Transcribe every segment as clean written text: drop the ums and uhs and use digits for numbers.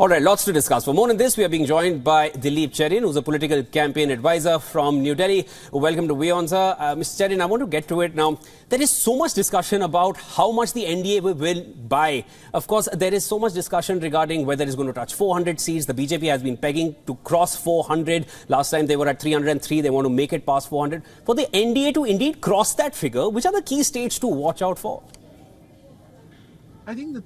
All right, lots to discuss. For more on this, we are being joined by Dileep Cherin, who's a political campaign advisor from New Delhi. Welcome to WION, sir. Mr. Cherin, I want to get to it now. There is so much discussion about how much the NDA will buy. Of course, there is so much discussion regarding whether it's going to touch 400 seats. The BJP has been pegging to cross 400. Last time they were at 303. They want to make it past 400. For the NDA to indeed cross that figure, which are the key states to watch out for? I think the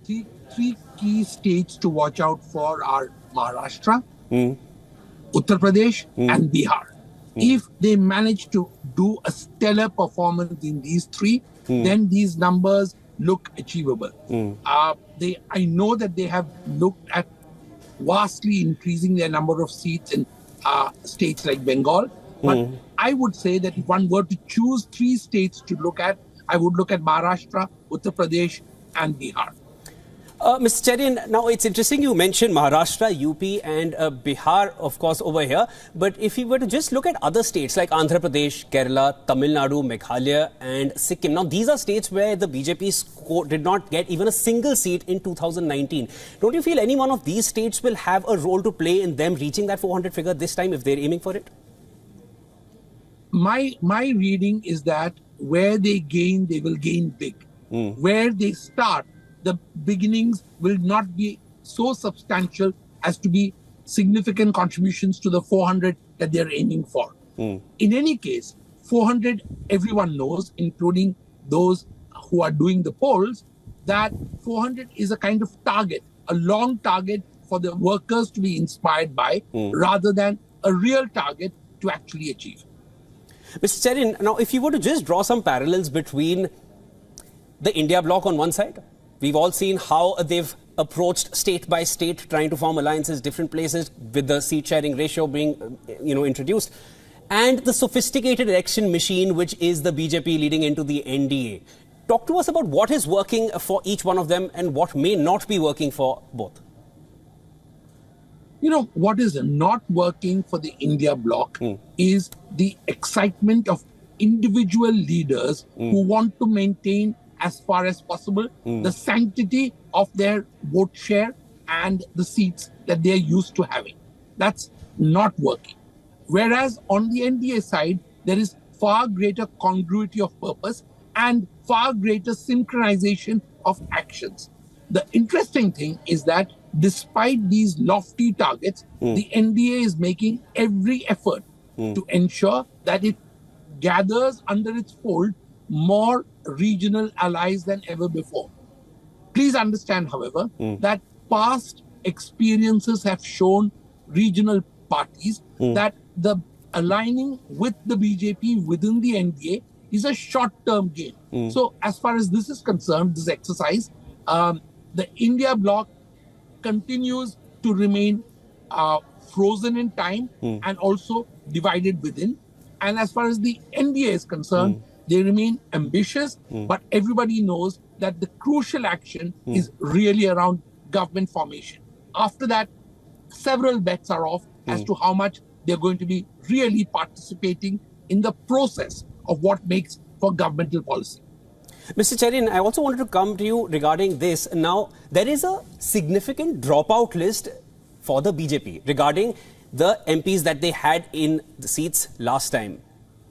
three key states to watch out for are Maharashtra, Uttar Pradesh, and Bihar. If they manage to do a stellar performance in these three, then these numbers look achievable. I know that they have looked at vastly increasing their number of seats in states like Bengal, but I would say that if one were to choose three states to look at, I would look at Maharashtra, Uttar Pradesh, and Bihar. Mr. Cherin, now it's interesting you mentioned Maharashtra, UP and Bihar, of course, over here. But if you were to just look at other states like Andhra Pradesh, Kerala, Tamil Nadu, Meghalaya and Sikkim. Now, these are states where the BJP did not get even a single seat in 2019. Don't you feel any one of these states will have a role to play in them reaching that 400 figure this time if they're aiming for it? My reading is that where they gain, they will gain big. Where they start, the beginnings will not be so substantial as to be significant contributions to the 400 that they're aiming for. In any case, 400, everyone knows, including those who are doing the polls, that 400 is a kind of target, a long target for the workers to be inspired by, rather than a real target to actually achieve. Mr. Cherin, now if you were to just draw some parallels between the India bloc on one side, we've all seen how they've approached state by state, trying to form alliances, different places with the seat sharing ratio being, introduced, and the sophisticated election machine, which is the BJP leading into the NDA. Talk to us about what is working for each one of them and what may not be working for both. What is not working for the India bloc is the excitement of individual leaders who want to maintain as far as possible the sanctity of their vote share and the seats that they are used to having. That's not working. Whereas on the NDA side, there is far greater congruity of purpose and far greater synchronization of actions. The interesting thing is that despite these lofty targets, the NDA is making every effort to ensure that it gathers under its fold more regional allies than ever before. Please understand, however, that past experiences have shown regional parties that the aligning with the BJP within the NDA is a short-term gain. So as far as this is concerned, this exercise, the India bloc continues to remain frozen in time and also divided within. And as far as the NDA is concerned, they remain ambitious, but everybody knows that the crucial action is really around government formation. After that, several bets are off as to how much they're going to be really participating in the process of what makes for governmental policy. Mr. Cherin, I also wanted to come to you regarding this. Now, there is a significant dropout list for the BJP regarding the MPs that they had in the seats last time.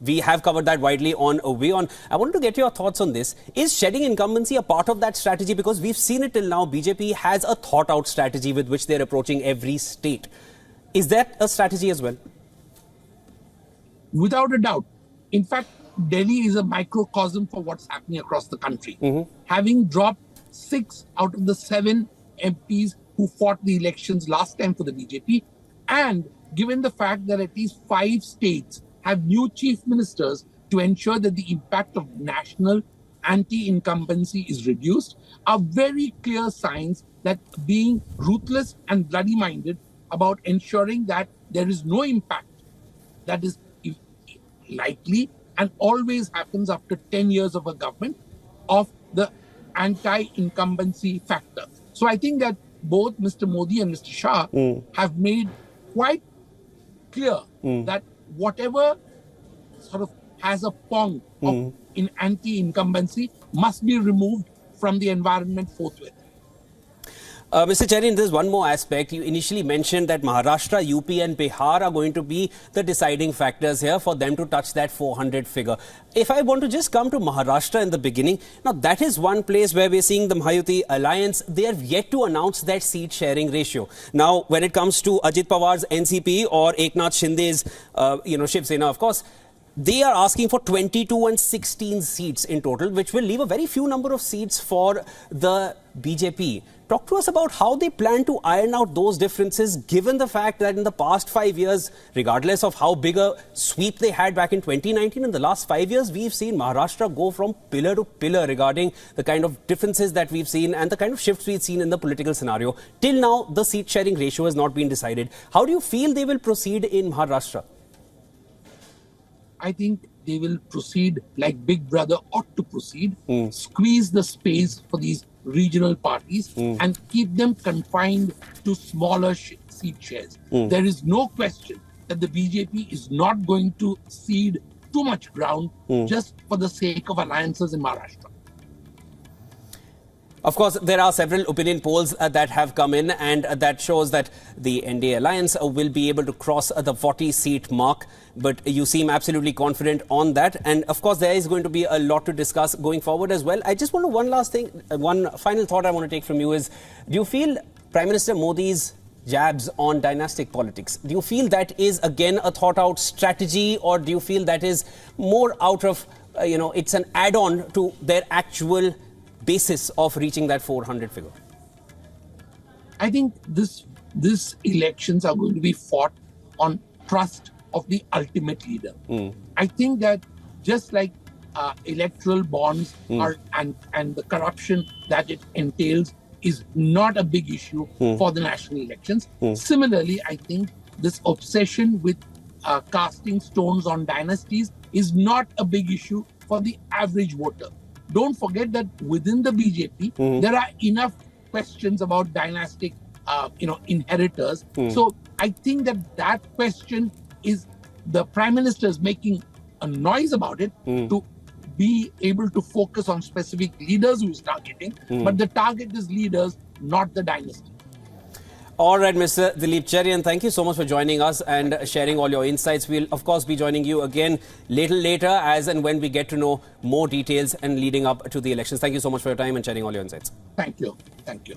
We have covered that widely on WION. I wanted to get your thoughts on this. Is shedding incumbency a part of that strategy? Because we've seen it till now. BJP has a thought-out strategy with which they're approaching every state. Is that a strategy as well? Without a doubt. In fact, Delhi is a microcosm for what's happening across the country. Having dropped 6 out of the 7 MPs who fought the elections last time for the BJP, and given the fact that at least 5 states have new chief ministers to ensure that the impact of national anti-incumbency is reduced, are very clear signs that being ruthless and bloody-minded about ensuring that there is no impact that is likely and always happens after 10 years of a government of the anti-incumbency factor. So I think that both Mr. Modi and Mr. Shah have made quite clear that whatever sort of has a pong of in anti-incumbency must be removed from the environment forthwith. Mr. Cherian, there's one more aspect. You initially mentioned that Maharashtra, UP and Bihar are going to be the deciding factors here for them to touch that 400 figure. If I want to just come to Maharashtra in the beginning, now that is one place where we're seeing the Mahayuti alliance. They have yet to announce that seat sharing ratio. Now, when it comes to Ajit Pawar's NCP or Eknath Shinde's, Shiv Sena, of course, they are asking for 22 and 16 seats in total, which will leave a very few number of seats for the BJP. Talk to us about how they plan to iron out those differences, given the fact that in the past 5 years, regardless of how big a sweep they had back in 2019, in the last 5 years, we've seen Maharashtra go from pillar to pillar regarding the kind of differences that we've seen and the kind of shifts we've seen in the political scenario. Till now, the seat sharing ratio has not been decided. How do you feel they will proceed in Maharashtra? I think they will proceed like Big Brother ought to proceed, squeeze the space for these regional parties and keep them confined to smaller seat shares. There is no question that the BJP is not going to cede too much ground just for the sake of alliances in Maharashtra. Of course, there are several opinion polls that have come in, and that shows that the NDA alliance will be able to cross the 40-seat mark. But you seem absolutely confident on that. And of course, there is going to be a lot to discuss going forward as well. I just want to, one last thing, one final thought I want to take from you is, do you feel Prime Minister Modi's jabs on dynastic politics, do you feel that is again a thought-out strategy, or do you feel that is more out of, it's an add-on to their actual basis of reaching that 400 figure? I think these elections are going to be fought on trust of the ultimate leader. I think that just like electoral bonds are and the corruption that it entails is not a big issue for the national elections. Similarly, I think this obsession with casting stones on dynasties is not a big issue for the average voter. Don't forget that within the BJP, there are enough questions about dynastic, inheritors. So I think that question is the Prime Minister is making a noise about it to be able to focus on specific leaders who is targeting. But the target is leaders, not the dynasty. All right, Mr. Dileep Cherian, thank you so much for joining us and sharing all your insights. We'll, of course, be joining you again later as and when we get to know more details and leading up to the elections. Thank you so much for your time and sharing all your insights. Thank you. Thank you.